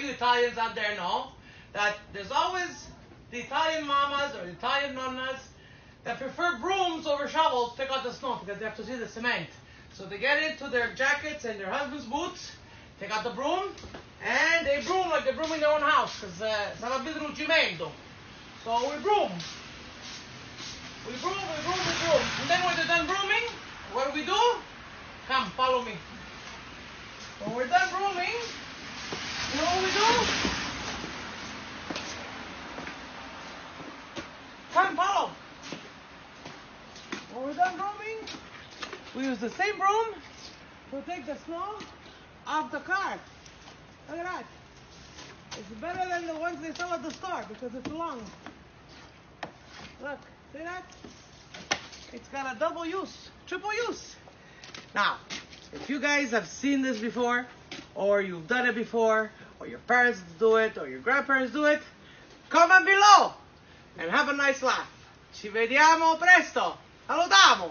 you Italians out there know that there's always the Italian mamas or the Italian nonnas that prefer brooms over shovels to pick out the snow because they have to see the cement. So they get into their jackets and their husband's boots, take out the broom, and they broom like they're brooming their own house because sarà cimento. So we broom. We broom. And then when they're done brooming, what do? Come, follow me. When we're done brooming, you know what we do? Come, follow. When we're done brooming, we use the same broom to take the snow off the car. Look at that. It's better than the ones they sell at the store because it's long. Look, see that? It's got a double use, triple use. Now, if you guys have seen this before, or you've done it before, or your parents do it, or your grandparents do it, comment below and have a nice laugh. Ci vediamo presto. Salutamu.